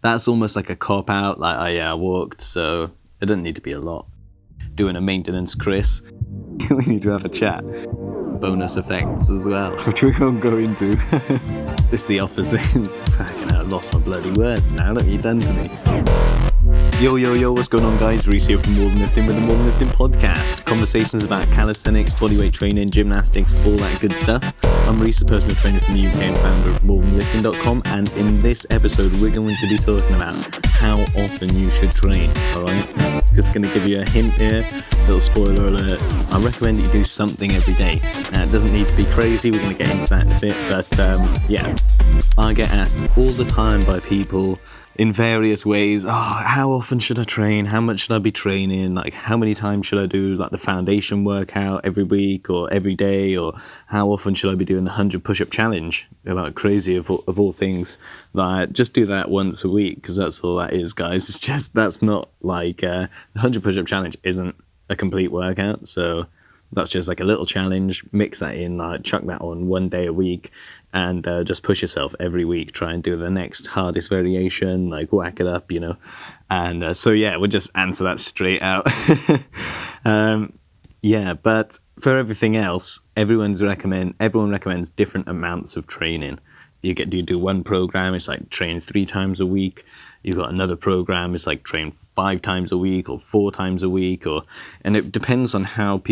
That's almost like a cop-out, like, oh yeah, I walked, so it doesn't need to be a lot. Doing a maintenance, Chris. We need to have a chat. Bonus effects as well, which we won't go into. It's the opposite. Fucking hell, I lost my bloody words now. Look what you've done to me. Yo, what's going on, guys? Rhys here from More Than Lifting with the More Than Lifting podcast. Conversations about calisthenics, bodyweight training, gymnastics, all that good stuff. I'm Rhys, a personal trainer from the UK and founder of morethanlifting.com, and in this episode we're going to be talking about how often you should train, alright? Just going to give you a hint here, little spoiler alert. I recommend that you do something every day. It doesn't need to be crazy, we're going to get into that in a bit, but yeah. I get asked all the time by people in various ways, how often should I train? How much should I be training? Like, how many times should I do like the foundation workout every week or every day? Or how often should I be doing the 100 push-up challenge? They're like crazy of all things. Like, just do that once a week, because that's all that is, guys. It's just, that's not like, the 100 push-up challenge isn't a complete workout. So that's just like a little challenge. Mix that in, like chuck that on one day a week. And just push yourself every week. Try and do the next hardest variation, like whack it up, you know. And so yeah, we'll just answer that straight out. Yeah, but for everything else, everyone recommends different amounts of training. You do one program, it's like train 3 times a week. You've got another program, it's like train 5 times a week or 4 times a week, and it depends on how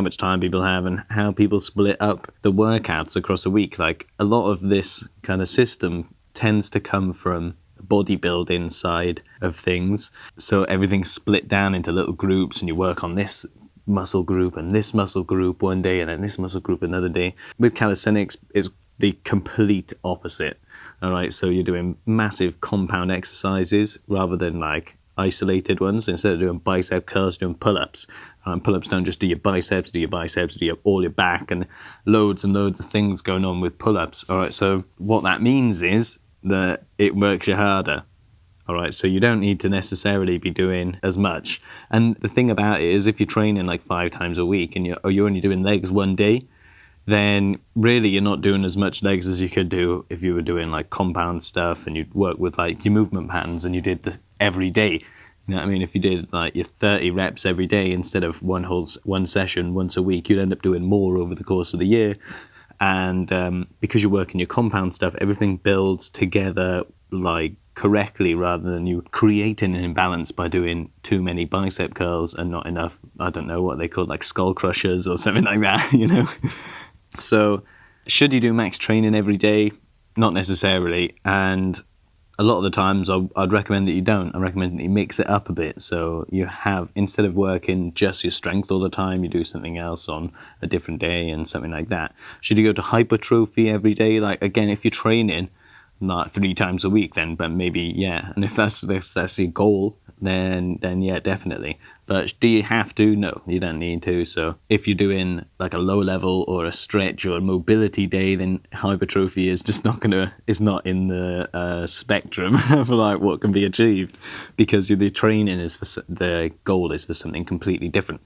much time people have and how people split up the workouts across a week. Like, a lot of this kind of system tends to come from the bodybuilding side of things. So everything's split down into little groups, and you work on this muscle group and this muscle group one day and then this muscle group another day. With calisthenics, it's the complete opposite. All right, so you're doing massive compound exercises rather than like isolated ones. Instead of doing bicep curls, doing pull-ups. Pull-ups don't just do your biceps, do all your back, and loads of things going on with pull-ups. All right, so what that means is that it works you harder. All right, so you don't need to necessarily be doing as much. And the thing about it is, if you're training like 5 times a week and you're only doing legs one day, then really you're not doing as much legs as you could do if you were doing like compound stuff and you'd work with like your movement patterns and you did the every day. You know what I mean? If you did like your 30 reps every day instead of one session once a week, you'd end up doing more over the course of the year. And because you're working your compound stuff, everything builds together like correctly, rather than you creating an imbalance by doing too many bicep curls and not enough, I don't know what they call, like skull crushers or something like that, you know? So should you do max training every day? Not necessarily. And a lot of the times I'd recommend that you don't. I recommend that you mix it up a bit. So you have, instead of working just your strength all the time, you do something else on a different day and something like that. Should you go to hypertrophy every day? Like, again, if you're training not 3 times a week, then but maybe, yeah. And if that's your goal, then yeah, definitely. But do you have to? No, you don't need to. So if you're doing like a low level or a stretch or a mobility day, then hypertrophy is just it's not in the spectrum of like what can be achieved, because the training the goal is for something completely different.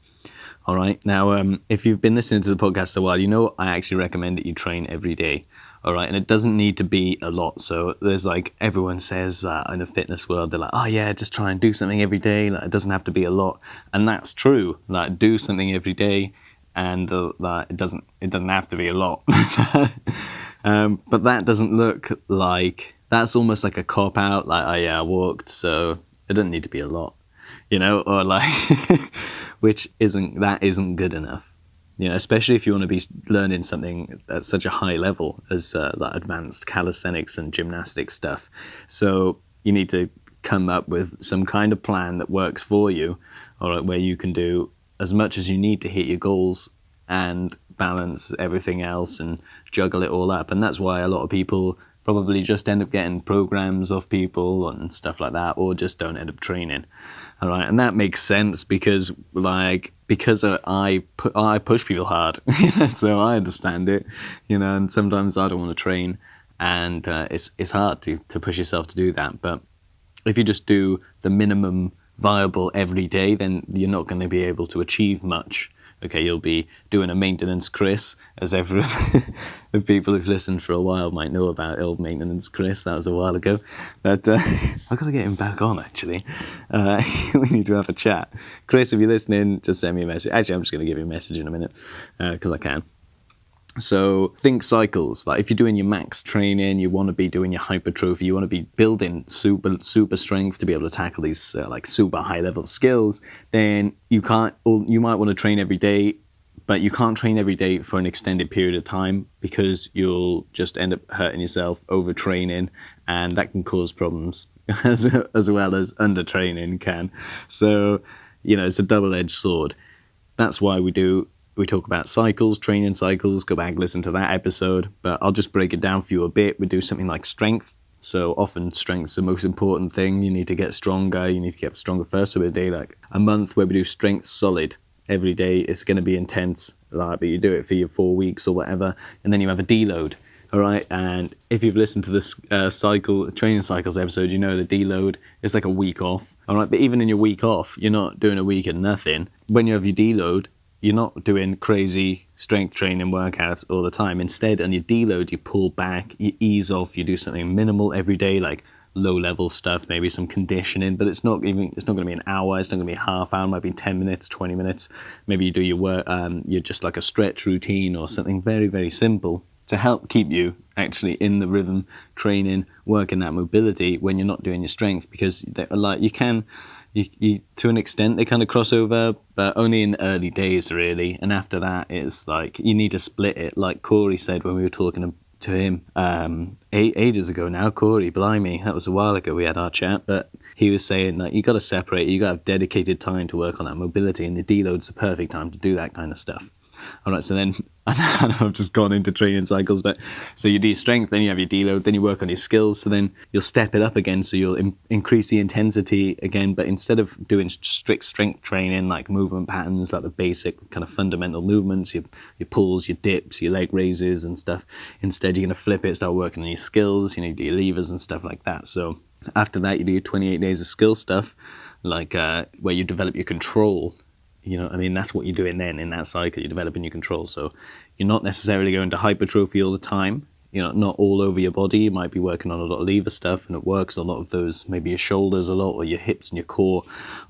All right. Now, if you've been listening to the podcast a while, you know I actually recommend that you train every day. All right, and it doesn't need to be a lot. So there's like, everyone says in the fitness world, they're like, oh yeah, just try and do something every day. Like, it doesn't have to be a lot, and that's true. Like, do something every day, and it doesn't have to be a lot. But that doesn't look like, that's almost like a cop out. Like, oh yeah, I walked, so it doesn't need to be a lot, you know, or like, which isn't good enough. You know, especially if you want to be learning something at such a high level as like advanced calisthenics and gymnastics stuff. So you need to come up with some kind of plan that works for you, all right, where you can do as much as you need to hit your goals and balance everything else and juggle it all up. And that's why a lot of people probably just end up getting programs off people and stuff like that, or just don't end up training. All right, and that makes sense because I push people hard, you know, so I understand it, you know, and sometimes I don't want to train, and it's hard to push yourself to do that. But if you just do the minimum viable every day, then you're not going to be able to achieve much Okay, you'll be doing a maintenance Chris, as everyone, the people who've listened for a while might know about old maintenance Chris. That was a while ago. But I've got to get him back on, actually. We need to have a chat. Chris, if you're listening, just send me a message. Actually, I'm just going to give you a message in a minute, because I can. So think cycles. Like if you're doing your max training, you want to be doing your hypertrophy, you want to be building super strength to be able to tackle these like super high level skills, then you might want to train every day, but you can't train every day for an extended period of time because you'll just end up hurting yourself, overtraining, and that can cause problems as well as undertraining can. So, it's a double-edged sword. That's why we talk about cycles, training cycles. Go back, listen to that episode. But I'll just break it down for you a bit. We do something like strength. So often strength's the most important thing. You need to get stronger. You need to get stronger first. So we do like a month where we do strength solid every day. It's going to be intense, but you do it for your 4 weeks or whatever. And then you have a deload. All right. And if you've listened to this training cycles episode, the deload is like a week off. All right. But even in your week off, you're not doing a week of nothing. When you have your deload, you're not doing crazy strength training workouts all the time. Instead, on your deload, you pull back, you ease off, you do something minimal every day, like low-level stuff, maybe some conditioning, but it's not going to be an hour, it's not going to be a half hour, it might be 10 minutes, 20 minutes. Maybe you do your work, you're just like a stretch routine or something very, very simple to help keep you actually in the rhythm, training, working that mobility when you're not doing your strength, because you to an extent they kind of cross over, but only in the early days really, and after that it's like you need to split it, like Corey said when we were talking to him ages ago now. Corey, blimey, that was a while ago we had our chat, but he was saying that you got to separate, you got to have dedicated time to work on that mobility, and the deload's the perfect time to do that kind of stuff. All right, so then I know I've just gone into training cycles, but so you do your strength, then you have your deload, then you work on your skills, so then you'll step it up again, so you'll increase the intensity again, but instead of doing strict strength training, like movement patterns, like the basic kind of fundamental movements, your pulls, your dips, your leg raises and stuff, instead you're going to flip it, start working on your skills, do your levers and stuff like that. So after that, you do your 28 days of skill stuff, like where you develop your control. That's what you're doing then in that cycle. You're developing your control. So you're not necessarily going to hypertrophy all the time. Not all over your body. You might be working on a lot of lever stuff, and it works a lot of those, maybe your shoulders a lot, or your hips and your core,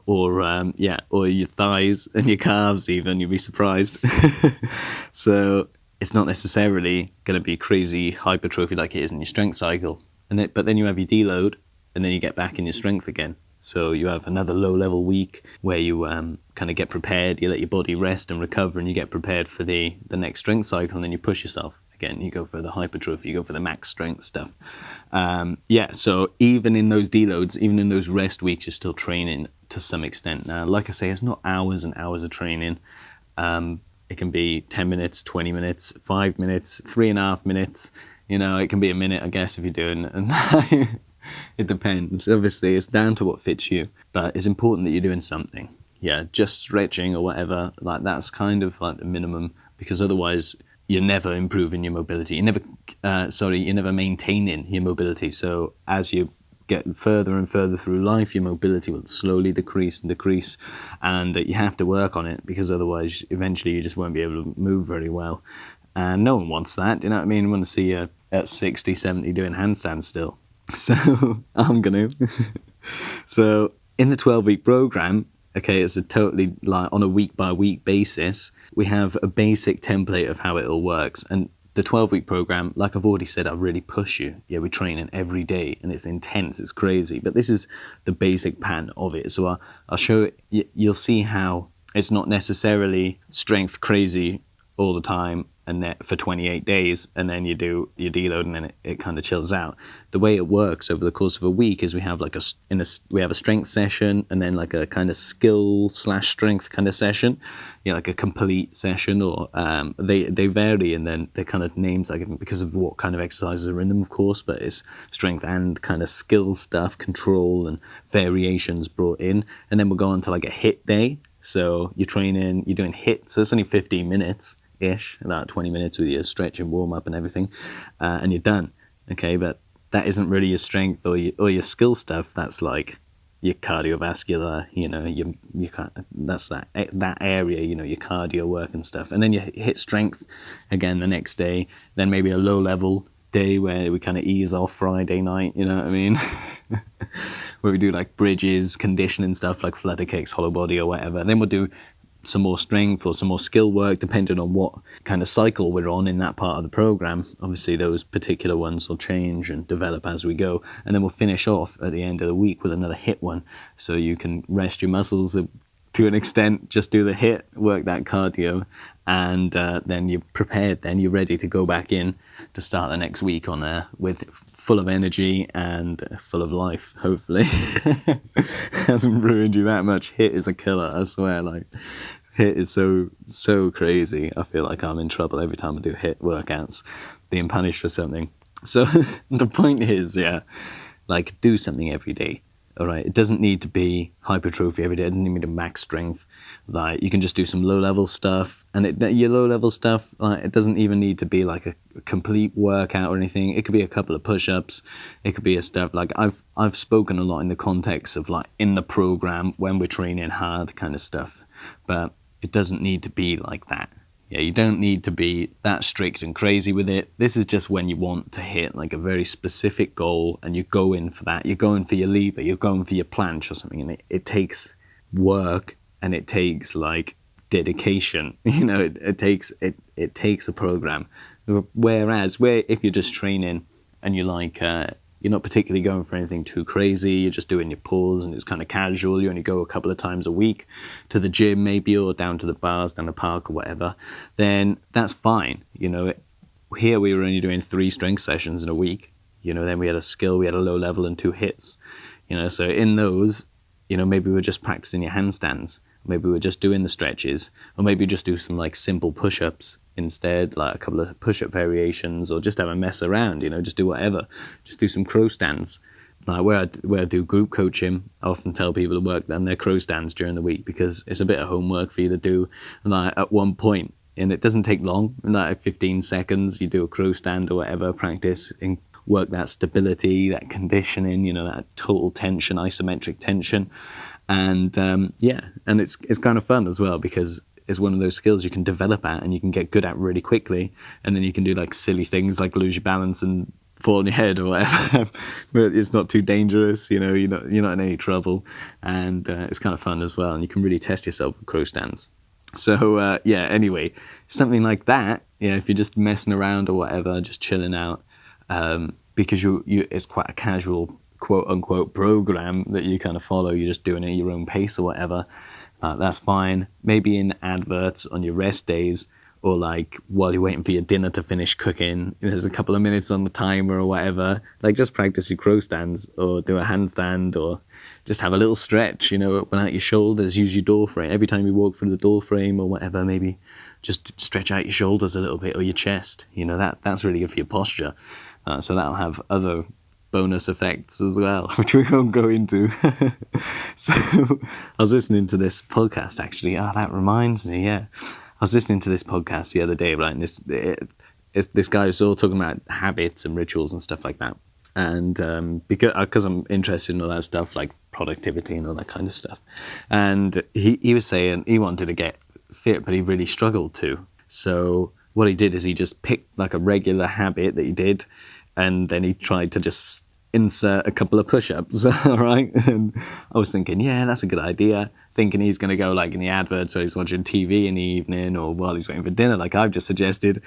or your thighs and your calves even. You'd be surprised. So it's not necessarily going to be crazy hypertrophy like it is in your strength cycle. But then you have your deload, and then you get back in your strength again. So you have another low-level week where you kind of get prepared, you let your body rest and recover, and you get prepared for the next strength cycle, and then you push yourself. Again, you go for the hypertrophy, you go for the max strength stuff. So even in those deloads, even in those rest weeks, you're still training to some extent. Now, like I say, it's not hours and hours of training. It can be 10 minutes, 20 minutes, 5 minutes, 3.5 minutes. It can be a minute, I guess, if you're doing it. It depends. Obviously, it's down to what fits you, but it's important that you're doing something. Yeah, just stretching or whatever, like that's kind of like the minimum, because otherwise you're never improving your mobility. You're never maintaining your mobility. So as you get further and further through life, your mobility will slowly decrease, and you have to work on it, because otherwise eventually you just won't be able to move very well. And no one wants that, you know what I mean? I want to see you at 60, 70 doing handstands still. So I'm going to. So in the 12-week program, okay, it's a totally like on a week-by-week basis, we have a basic template of how it all works. And the 12-week program, like I've already said, I really push you. Yeah, we're training every day, and it's intense, it's crazy. But this is the basic pattern of it. So I'll show it. You'll see how it's not necessarily strength crazy all the time, and that for 28 days, and then you do your deload, and then it kind of chills out. The way it works over the course of a week is we have we have a strength session, and then like a kind of skill/strength kind of session, like a complete session, or they vary, and then the kind of names I give them because of what kind of exercises are in them, of course, but it's strength and kind of skill stuff, control and variations brought in. And then we'll go on to like a HIIT day. So you're doing HIIT, so it's only 15 minutes ish, about 20 minutes with your stretch and warm up and everything, and you're done. Okay, but that isn't really your strength or your skill stuff. That's like your cardiovascular, you can't, that's that area, your cardio work and stuff. And then you hit strength again the next day, then maybe a low level day where we kind of ease off Friday night, you know what I mean? Where we do like bridges, conditioning stuff like flutter kicks, hollow body or whatever. And then we'll do some more strength or some more skill work depending on what kind of cycle we're on in that part of the program. Obviously those particular ones will change and develop as we go, and then we'll finish off at the end of the week with another HIIT one, so you can rest your muscles to an extent, just do the HIIT, work that cardio, and then you're prepared, then you're ready to go back in to start the next week on there with full of energy and full of life, hopefully. Hasn't ruined you that much. HIIT is a killer, I swear. Like, HIIT is so crazy. I feel like I'm in trouble every time I do HIIT workouts, being punished for something. So the point is, like, do something every day. All right, it doesn't need to be hypertrophy every day. It doesn't need to be max strength. Like, you can just do some low-level stuff, and your low-level stuff, like, it doesn't even need to be like a complete workout or anything. It could be a couple of push-ups. It could be a stuff like I've spoken a lot in the context of like in the program when we're training hard kind of stuff, but it doesn't need to be like that. Yeah, you don't need to be that strict and crazy with it. This is just when you want to hit like a very specific goal and you go in for that. You're going for your lever, you're going for your planche or something, and it takes work and it takes like dedication. It takes a program. Whereas if you're just training and you're not particularly going for anything too crazy, you're just doing your pulls and it's kind of casual, you only go a couple of times a week to the gym maybe, or down to the bars, down the park or whatever, then that's fine. Here we were only doing 3 strength sessions in a week, then we had a skill, we had a low level and 2 hits, so in those, maybe we're just practicing your handstands, maybe we're just doing the stretches, or maybe just do some like simple push-ups instead, like a couple of push-up variations, or just have a mess around, just do whatever, just do some crow stands. Like where I do group coaching, I often tell people to work on their crow stands during the week, because it's a bit of homework for you to do like at one point, and it doesn't take long, like 15 seconds, you do a crow stand or whatever, practice and work that stability, that conditioning, that total tension, isometric tension. And and it's kind of fun as well, because it's one of those skills you can develop at and you can get good at really quickly, and then you can do like silly things like lose your balance and fall on your head or whatever. But it's not too dangerous, you're not in any trouble, and it's kind of fun as well, and you can really test yourself with crow stands. So anyway, something like that, if you're just messing around or whatever, just chilling out, because it's quite a casual quote-unquote program that you kind of follow, you're just doing it at your own pace or whatever, that's fine. Maybe in adverts on your rest days, or like while you're waiting for your dinner to finish cooking, there's a couple of minutes on the timer or whatever, like just practice your crow stands or do a handstand, or just have a little stretch, open out your shoulders, use your door frame. Every time you walk through the door frame or whatever, maybe just stretch out your shoulders a little bit, or your chest, that's really good for your posture. So that'll have other bonus effects as well, which we won't go into. So I was listening to this podcast actually. That reminds me, I was listening to this podcast the other day, right? And this guy was all talking about habits and rituals and stuff like that. And because I'm interested in all that stuff, like productivity and all that kind of stuff. And he was saying he wanted to get fit, but he really struggled to. So what he did is he just picked like a regular habit that he did, and then he tried to just insert a couple of push-ups, all right? And I was thinking, that's a good idea. Thinking he's going to go like in the adverts where he's watching TV in the evening, or while he's waiting for dinner, like I've just suggested.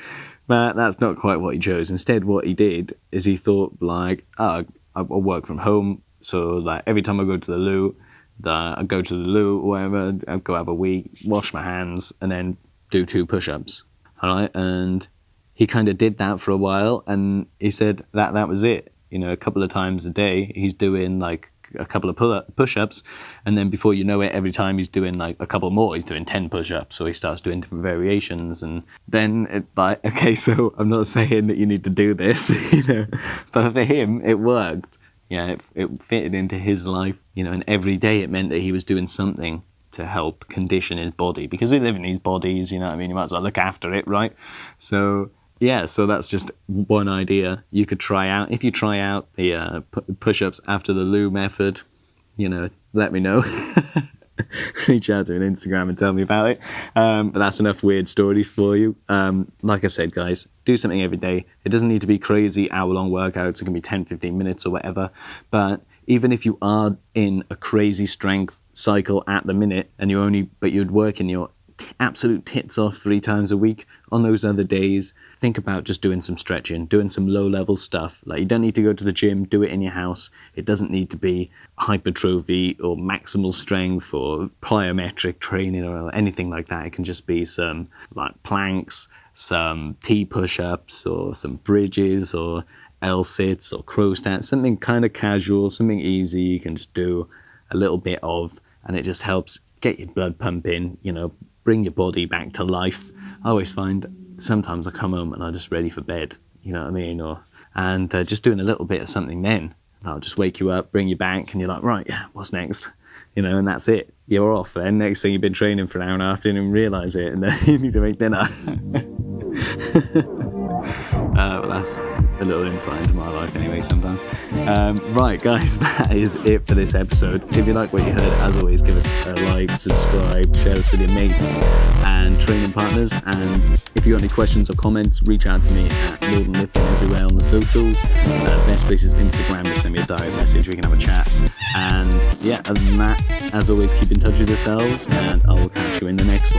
But that's not quite what he chose. Instead, what he did is he thought like, I'll work from home. So like every time I go to the loo, I go to the loo or whatever, I'll go have a wee, wash my hands, and then do 2 push-ups, all right? And he kind of did that for a while, and he said that was it. A couple of times a day, he's doing like a couple of push-ups, and then before you know it, every time he's doing like a couple more, he's doing 10 push-ups, so he starts doing different variations, and then it's like, okay, so I'm not saying that you need to do this, but for him, it worked. It fitted into his life, and every day it meant that he was doing something to help condition his body, because we live in these bodies, you might as well look after it, right? So so that's just one idea you could try out. If you try out the push-ups after the loo method, let me know. Reach out to me on Instagram and tell me about it. But that's enough weird stories for you. Like I said, guys, do something every day. It doesn't need to be crazy hour-long workouts. It can be 10, 15 minutes or whatever. But even if you are in a crazy strength cycle at the minute and you're working your absolute tits off 3 times a week, on those other days, think about just doing some stretching, doing some low-level stuff. Like, you don't need to go to the gym, do it in your house. It doesn't need to be hypertrophy or maximal strength or plyometric training or anything like that. It can just be some like planks, some T push-ups or some bridges or L-sits or crow stats, something kind of casual, something easy you can just do a little bit of, and it just helps get your blood pumping, bring your body back to life. I always find sometimes I come home and I'm just ready for bed, you know what I mean? And just doing a little bit of something then, that'll just wake you up, bring you back, and you're like, right, yeah, what's next? And that's it. You're off then. Next thing, you've been training for an hour and a half, didn't even realise it, and then you need to make dinner. Well, that's a little insight into my life anyway sometimes. Right, guys, that is it for this episode. If you like what you heard, as always, give us a like, subscribe, share us with your mates and training partners. And if you got any questions or comments, reach out to me at Northern Lifting everywhere on the socials. Best place is Instagram. Just send me a direct message. We can have a chat. And yeah, other than that, as always, keep in touch with yourselves, and I will catch you in the next